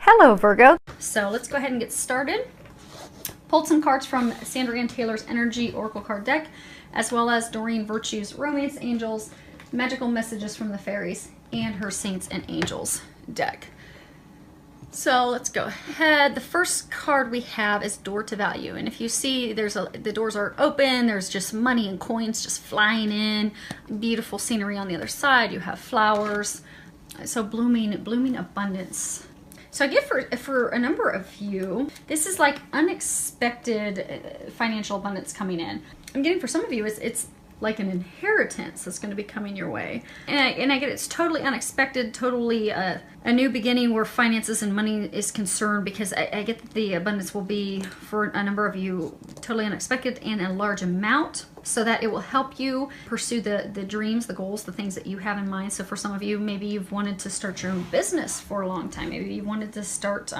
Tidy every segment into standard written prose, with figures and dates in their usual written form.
Hello, Virgo. So let's go ahead and get started. Pulled some cards from Sandra Ann Taylor's Energy Oracle card deck, as well as Doreen Virtue's Romance Angels, Magical Messages from the Fairies, and her Saints and Angels deck. So let's go ahead. The first card we have is Door to Value. And if you see, the doors are open. There's just money and coins just flying in. Beautiful scenery on the other side. You have flowers. So blooming abundance. So I get for a number of you, this is like unexpected financial abundance coming in. I'm getting for some of you, it's like an inheritance that's going to be coming your way. And I get it's totally unexpected, totally a new beginning where finances and money is concerned, because I get that the abundance will be, for a number of you, totally unexpected and a large amount, so that it will help you pursue the dreams, the goals, the things that you have in mind. So for some of you, maybe you've wanted to start your own business for a long time. Maybe you wanted to start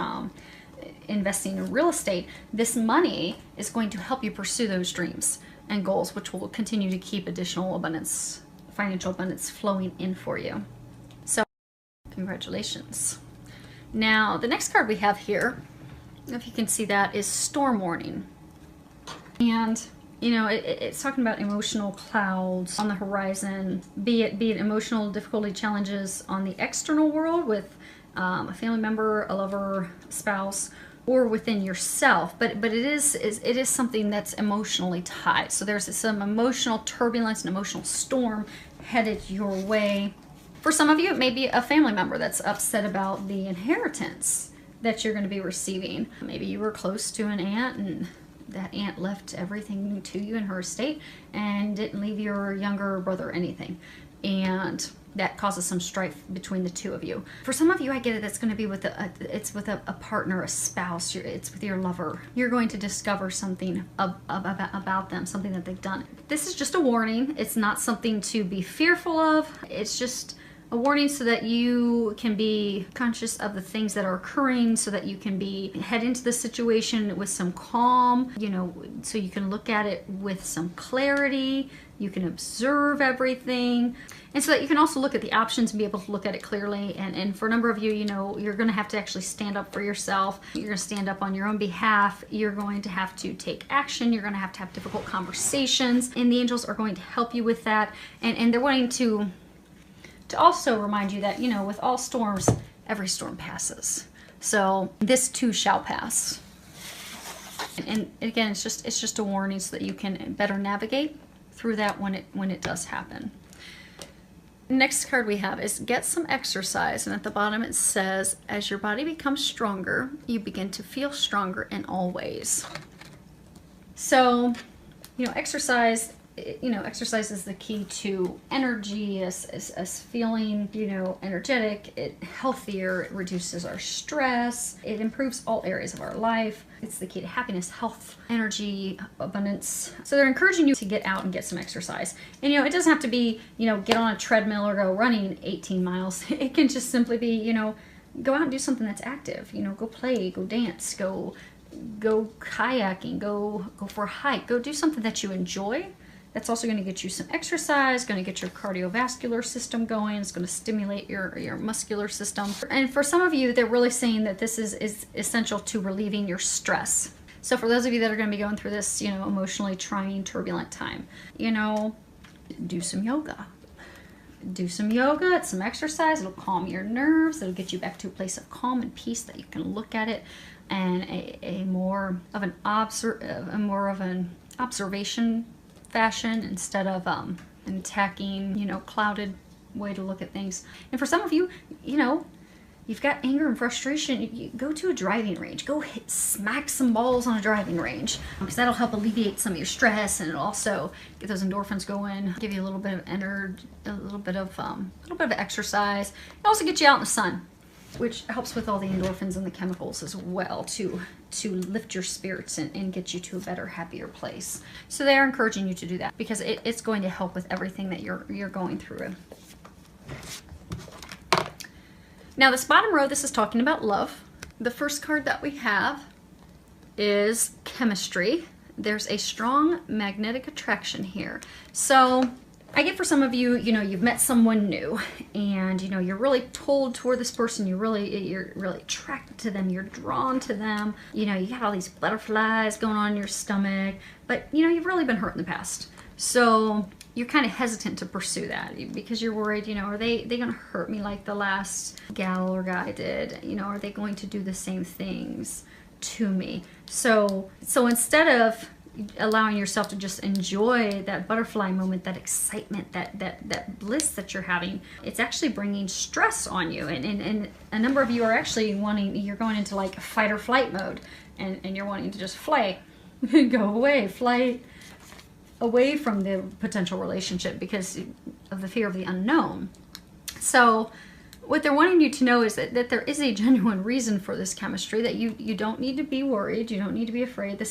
investing in real estate. This money is going to help you pursue those dreams and goals, which will continue to keep additional abundance, financial abundance flowing in for you. So congratulations. Now the next card we have here, if you can see that, is Storm Warning. And you know, it's talking about emotional clouds on the horizon, be it emotional difficulty, challenges on the external world with a family member, a lover, spouse, or within yourself, but it is something that's emotionally tied. So there's some emotional turbulence, an emotional storm headed your way. For some of you, it may be a family member that's upset about the inheritance that you're going to be receiving. Maybe you were close to an aunt, and that aunt left everything to you in her estate and didn't leave your younger brother anything. And that causes some strife between the two of you. For some of you, I get it, that's going to be with a partner, a spouse, it's with your lover. You're going to discover something about them, something that they've done. This is just a warning. It's not something to be fearful of. It's just a warning so that you can be conscious of the things that are occurring, so that you can head into the situation with some calm, you know, so you can look at it with some clarity, you can observe everything, and so that you can also look at the options and be able to look at it clearly. And for a number of you, you know, you're going to have to actually stand up for yourself. You're going to stand up on your own behalf. You're going to have to take action. You're going to have difficult conversations, and the angels are going to help you with that. And they're wanting to also remind you that, you know, with all storms, every storm passes. So this too shall pass. And again, it's just a warning so that you can better navigate through that when it does happen. Next card we have is Get Some Exercise, and at the bottom it says, as your body becomes stronger, you begin to feel stronger in all ways. So, you know, exercise is the key to energy, us feeling, you know, energetic, healthier. It reduces our stress. It improves all areas of our life. It's the key to happiness, health, energy, abundance. So they're encouraging you to get out and get some exercise. And, you know, it doesn't have to be, you know, get on a treadmill or go running 18 miles. It can just simply be, you know, go out and do something that's active. You know, go play, go dance, go kayaking, go for a hike, go do something that you enjoy. That's also going to get you some exercise, going to get your cardiovascular system going. It's going to stimulate your muscular system. And for some of you, they're really saying that this is essential to relieving your stress. So for those of you that are going to be going through this, you know, emotionally trying, turbulent time, you know, do some yoga. Do some yoga, it's some exercise. It'll calm your nerves. It'll get you back to a place of calm and peace that you can look at it and a more of an observation fashion instead of an attacking, you know, clouded way to look at things. And for some of you, you know, you've got anger and frustration, you go to a driving range. Go smack some balls on a driving range, because that'll help alleviate some of your stress, and it'll also get those endorphins going, give you a little bit of energy, a little bit of exercise. It'll also get you out in the sun, which helps with all the endorphins and the chemicals as well to lift your spirits and get you to a better, happier place. So they are encouraging you to do that, because it's going to help with everything that you're going through. Now this bottom row, this is talking about love. The first card that we have is Chemistry. There's a strong magnetic attraction here. So I get for some of you, you know, you've met someone new and, you know, you're really told toward this person, you're really attracted to them, you're drawn to them. You know, you got all these butterflies going on in your stomach, but, you know, you've really been hurt in the past. So you're kind of hesitant to pursue that because you're worried, you know, are they going to hurt me like the last gal or guy did? You know, are they going to do the same things to me? So instead of allowing yourself to just enjoy that butterfly moment, that excitement, that bliss that you're having, it's actually bringing stress on you. And a number of you are actually you're going into like fight or flight mode, and you're wanting to just fly away from the potential relationship because of the fear of the unknown. So what they're wanting you to know is that there is a genuine reason for this chemistry, that you don't need to be worried, you don't need to be afraid.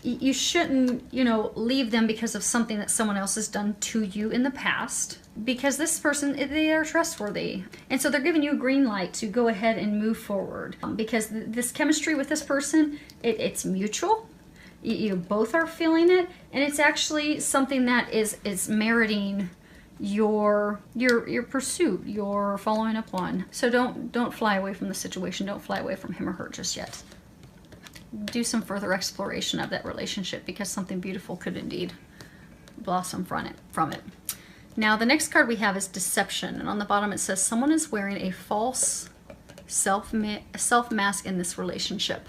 You shouldn't, you know, leave them because of something that someone else has done to you in the past, because this person, they are trustworthy. And so they're giving you a green light to go ahead and move forward, because this chemistry with this person, it's mutual. You both are feeling it, and it's actually something that is meriting your pursuit, your following up on. So don't fly away from the situation. Don't fly away from him or her just yet. Do some further exploration of that relationship, because something beautiful could indeed blossom from it. Now the next card we have is deception, and on the bottom it says someone is wearing a false self mask in this relationship.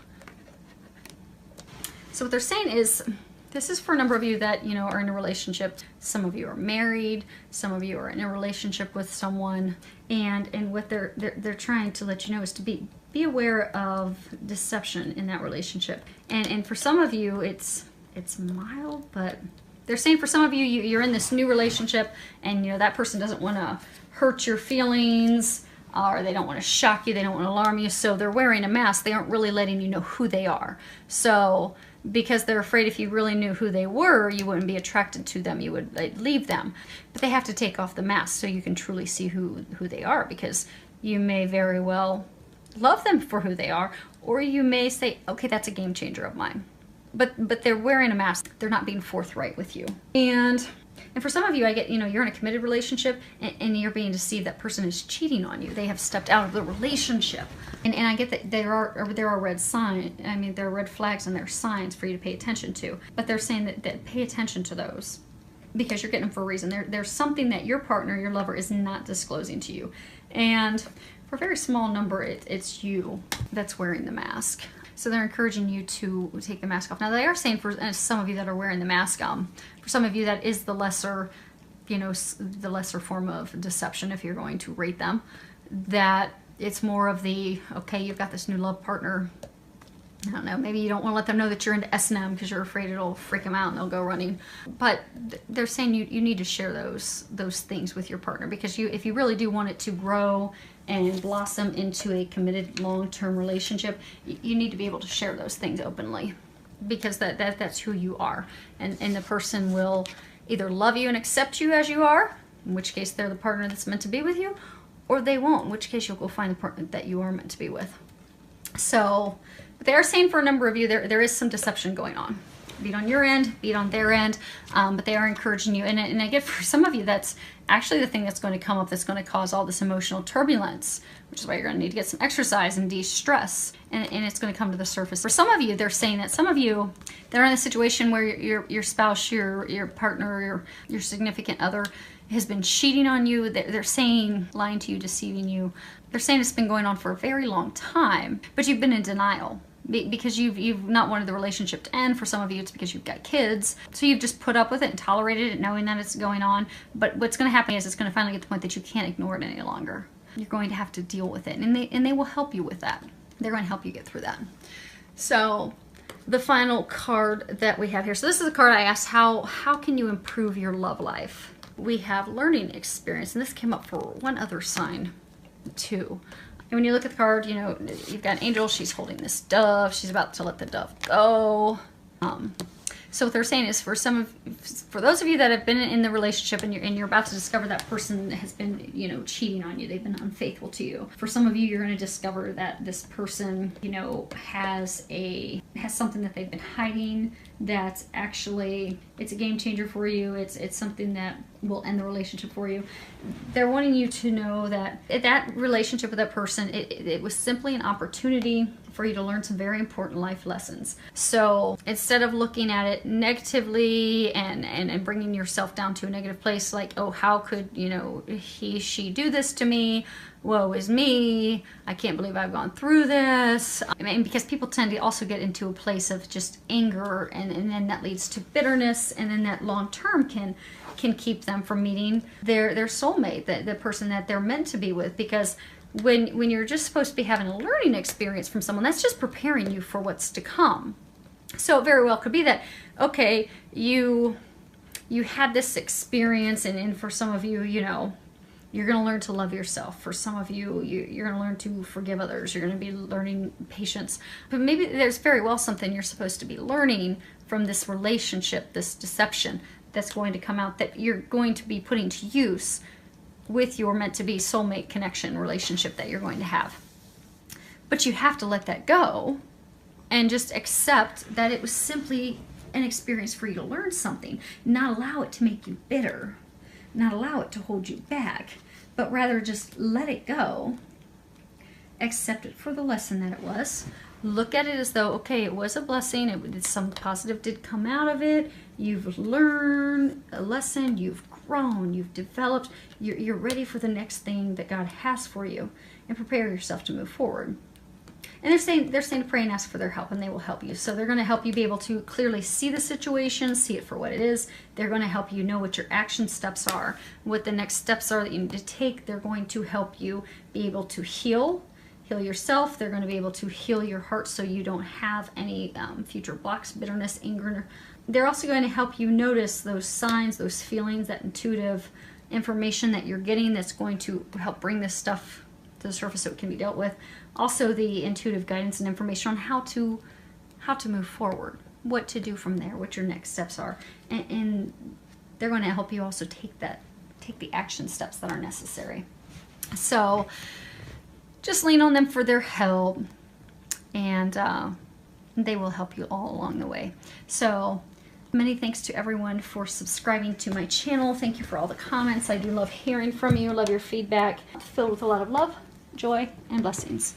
So what they're saying is, this is for a number of you that, you know, are in a relationship. Some of you are married, some of you are in a relationship with someone, and what they're trying to let you know is to be aware of deception in that relationship. And for some of you, it's mild, but they're saying for some of you, you're in this new relationship, and, you know, that person doesn't want to hurt your feelings, or they don't want to shock you, they don't want to alarm you, so they're wearing a mask. They aren't really letting you know who they are. So because they're afraid if you really knew who they were, you wouldn't be attracted to them, you would leave them. But they have to take off the mask so you can truly see who they are, because you may very well love them for who they are, or you may say, okay, that's a game changer of mine. But they're wearing a mask. They're not being forthright with you. And for some of you, I get, you know, you're in a committed relationship and you're being deceived. That person is cheating on you. They have stepped out of the relationship. And I get that there are red signs. I mean, there are red flags and there are signs for you to pay attention to. But they're saying that pay attention to those, because you're getting them for a reason. There's something that your partner, your lover, is not disclosing to you. And for a very small number, it's you that's wearing the mask. So they're encouraging you to take the mask off. Now they are saying for some of you that are wearing the mask, for some of you that is the lesser, you know, the lesser form of deception, if you're going to rate them, that it's more of the, okay, you've got this new love partner. I don't know, maybe you don't want to let them know that you're into S&M because you're afraid it'll freak them out and they'll go running. But they're saying you need to share those things with your partner, because if you really do want it to grow and blossom into a committed long-term relationship, you need to be able to share those things openly, because that's who you are. And the person will either love you and accept you as you are, in which case they're the partner that's meant to be with you, or they won't, in which case you'll go find the partner that you are meant to be with. So they are saying for a number of you, there is some deception going on. Be it on your end, be it on their end, but they are encouraging you. And I get for some of you, that's actually the thing that's going to come up that's going to cause all this emotional turbulence, which is why you're going to need to get some exercise and de-stress, and it's going to come to the surface. For some of you, they're saying that some of you, they're in a situation where your spouse, your partner, your significant other has been cheating on you. They're saying, lying to you, deceiving you. They're saying it's been going on for a very long time, but you've been in denial, because you've not wanted the relationship to end. For some of you, it's because you've got kids, so you've just put up with it and tolerated it, knowing that it's going on. But what's going to happen is it's going to finally get to the point that you can't ignore it any longer. You're going to have to deal with it, and they will help you with that. They're going to help you get through that. So the final card that we have here, so this is a card I asked, how can you improve your love life? We have learning experience, and this came up for one other sign too. And when you look at the card, you know, you've got an angel. She's holding this dove. She's about to let the dove go. So what they're saying is for those of you that have been in the relationship and you're about to discover that person has been, you know, cheating on you, they've been unfaithful to you. For some of you, you're going to discover that this person, you know, has something that they've been hiding that's actually, it's a game changer for you. It's something that will end the relationship for you. They're wanting you to know that that relationship with that person, it was simply an opportunity for you to learn some very important life lessons. So instead of looking at it negatively and bringing yourself down to a negative place, like, oh, how could, you know, she do this to me? Woe is me. I can't believe I've gone through this. I mean, because people tend to also get into a place of just anger, and then that leads to bitterness, and then that long term can keep them from meeting their soulmate, the person that they're meant to be with. Because when you're just supposed to be having a learning experience from someone, that's just preparing you for what's to come. So it very well could be that, okay, you had this experience, and for some of you, you know, you're going to learn to love yourself. For some of you, you're going to learn to forgive others. You're going to be learning patience. But maybe there's very well something you're supposed to be learning from this relationship, this deception that's going to come out, that you're going to be putting to use with your meant to be soulmate connection relationship that you're going to have. But you have to let that go and just accept that it was simply an experience for you to learn something, not allow it to make you bitter, not allow it to hold you back, but rather just let it go, accept it for the lesson that it was, look at it as though, okay, it was a blessing, some positive did come out of it, you've learned a lesson, you've grown, you've developed, you're ready for the next thing that God has for you, and prepare yourself to move forward. And they're saying to pray and ask for their help, and they will help you. So they're going to help you be able to clearly see the situation, see it for what it is. They're going to help you know what your action steps are, what the next steps are that you need to take. They're going to help you be able to heal yourself. They're going to be able to heal your heart so you don't have any future blocks, bitterness, anger. They're also going to help you notice those signs, those feelings, that intuitive information that you're getting that's going to help bring this stuff to the surface so it can be dealt with. Also the intuitive guidance and information on how to move forward, what to do from there, what your next steps are. And they're going to help you also take the action steps that are necessary. So just lean on them for their help, and they will help you all along the way. So many thanks to everyone for subscribing to my channel. Thank you for all the comments. I do love hearing from you. Love your feedback. Filled with a lot of love, joy, and blessings.